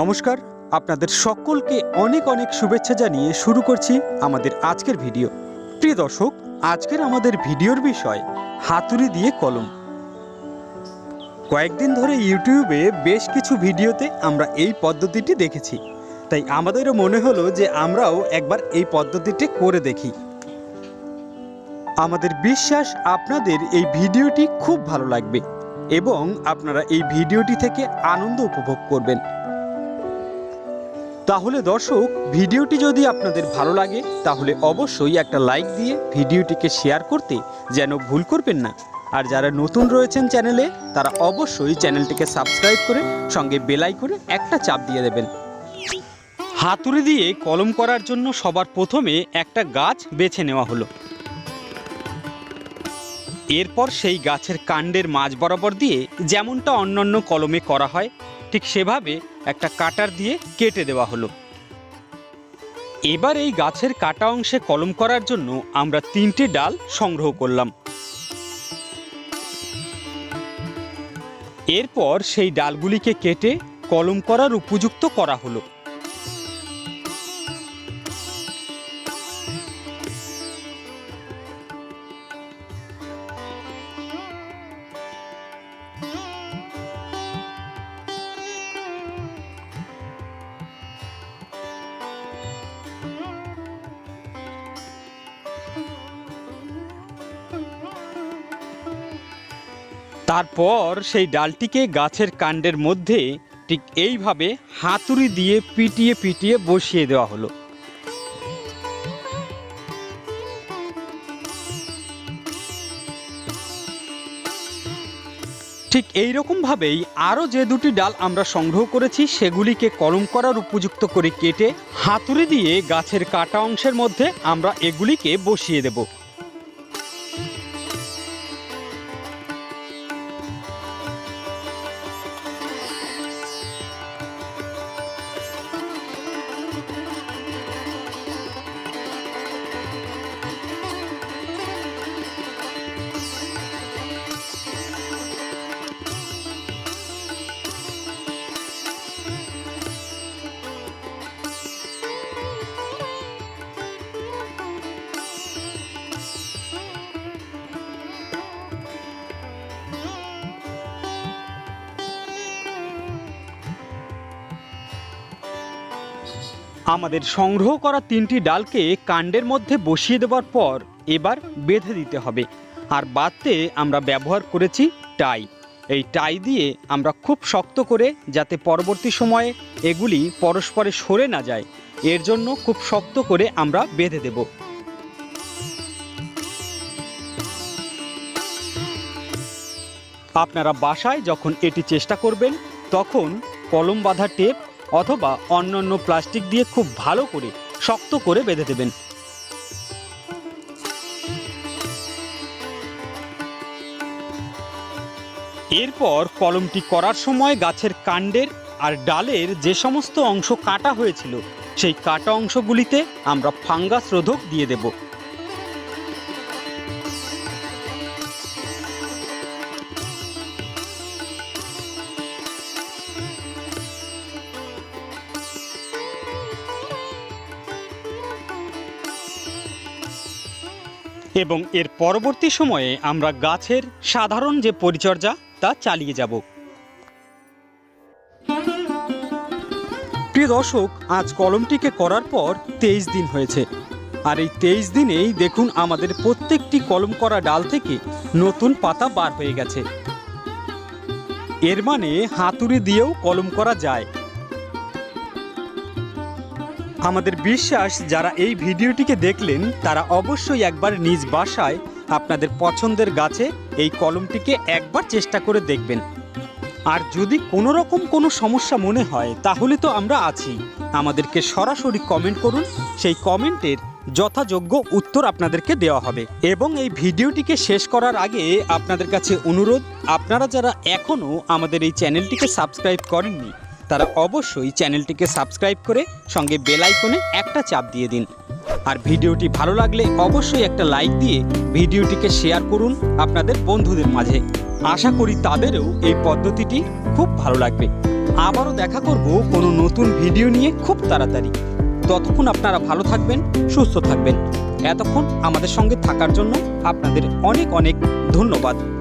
নমস্কার, আপনাদের সকলকে অনেক অনেক শুভেচ্ছা জানিয়ে শুরু করছি আমাদের আজকের ভিডিও। প্রিয় দর্শক, আজকের আমাদের ভিডিওর বিষয় হাতুড়ি দিয়ে কলম। কয়েকদিন ধরে ইউটিউবে বেশ কিছু ভিডিওতে আমরা এই পদ্ধতিটি দেখেছি, তাই আমাদেরও মনে হলো যে আমরাও একবার এই পদ্ধতিটি করে দেখি। আমাদের বিশ্বাস আপনাদের এই ভিডিওটি খুব ভালো লাগবে এবং আপনারা এই ভিডিওটি থেকে আনন্দ উপভোগ করবেন। তাহলে দর্শক, ভিডিওটি যদি আপনাদের ভালো লাগে তাহলে অবশ্যই একটা লাইক দিয়ে ভিডিওটিকে শেয়ার করতে যেন ভুল করবেন না। আর যারা নতুন রয়েছেন চ্যানেলে, তারা অবশ্যই চ্যানেলটিকে সাবস্ক্রাইব করে সঙ্গে বেল আইকনে একটা চাপ দিয়ে দেবেন। হাতুড়ি দিয়ে কলম করার জন্য সবার প্রথমে একটা গাছ বেছে নেওয়া হলো। এরপর সেই গাছের কাণ্ডের মাঝ বরাবর দিয়ে যেমনটা অন্যান্য কলমে করা হয় ঠিক সেভাবে একটা কাটার দিয়ে কেটে দেওয়া হলো। এবার এই গাছের কাটা অংশে কলম করার জন্য আমরা 3টে ডাল সংগ্রহ করলাম। এরপর সেই ডালগুলিকে কেটে কলম করার উপযুক্ত করা হলো। তারপর সেই ডালটিকে গাছের কাণ্ডের মধ্যে ঠিক এইভাবে হাতুড়ি দিয়ে পিটিয়ে পিটিয়ে বসিয়ে দেওয়া হলো। ঠিক এইরকমভাবেই আরও যে 2টি ডাল আমরা সংগ্রহ করেছি সেগুলিকে কলম করার উপযুক্ত করে কেটে হাতুড়ি দিয়ে গাছের কাটা অংশের মধ্যে আমরা এগুলিকে বসিয়ে দেব। আমাদের সংগ্রহ করা 3টি ডালকে কাণ্ডের মধ্যে বসিয়ে দেওয়ার পর এবার বেঁধে দিতে হবে। আর বাঁধতে আমরা ব্যবহার করেছি টাই। এই টাই দিয়ে আমরা খুব শক্ত করে, যাতে পরবর্তী সময়ে এগুলি পরস্পরে সরে না যায়, এর জন্য খুব শক্ত করে আমরা বেঁধে দেব। আপনারা বাসায় যখন এটি চেষ্টা করবেন তখন কলম বাঁধা টেপ অথবা অন্যান্য প্লাস্টিক দিয়ে খুব ভালো করে শক্ত করে বেঁধে দেবেন। এরপর কলমটি করার সময় গাছের কাণ্ডের আর ডালের যে সমস্ত অংশ কাটা হয়েছিল সেই কাটা অংশগুলিতে আমরা ফাঙ্গাস রোধক দিয়ে দেব। এবং এর পরবর্তী সময়ে আমরা গাছের সাধারণ যে পরিচর্যা তা চালিয়ে যাব। প্রিয় দর্শক, আজ কলমটিকে করার পর 23 দিন হয়েছে। আর এই 23 দিনেই দেখুন আমাদের প্রত্যেকটি কলম করা ডাল থেকে নতুন পাতা বার হয়ে গেছে। এর মানে হাতুড়ি দিয়েও কলম করা যায়। আমাদের বিশ্বাস, যারা এই ভিডিওটিকে দেখলেন তারা অবশ্যই একবার নিজ বাসায় আপনাদের পছন্দের গাছে এই কলমটিকে একবার চেষ্টা করে দেখবেন। আর যদি কোনো রকম কোনো সমস্যা মনে হয় তাহলে তো আমরা আছি, আমাদেরকে সরাসরি কমেন্ট করুন, সেই কমেন্টের যথাযোগ্য উত্তর আপনাদেরকে দেওয়া হবে। এবং এই ভিডিওটিকে শেষ করার আগে আপনাদের কাছে অনুরোধ, আপনারা যারা এখনও আমাদের এই চ্যানেলটিকে সাবস্ক্রাইব করেননি তারা অবশ্যই চ্যানেলটিকে সাবস্ক্রাইব করে সঙ্গে বেল আইকনে একটা চাপ দিয়ে দিন। আর ভিডিওটি ভালো লাগলে অবশ্যই একটা লাইক দিয়ে ভিডিওটিকে শেয়ার করুন আপনাদের বন্ধুদের মাঝে। আশা করি তাদেরও এই পদ্ধতিটি খুব ভালো লাগবে। আবারও দেখা করব কোনো নতুন ভিডিও নিয়ে খুব তাড়াতাড়ি। ততক্ষণ আপনারা ভালো থাকবেন, সুস্থ থাকবেন। এতক্ষণ আমাদের সঙ্গে থাকার জন্য আপনাদের অনেক অনেক ধন্যবাদ।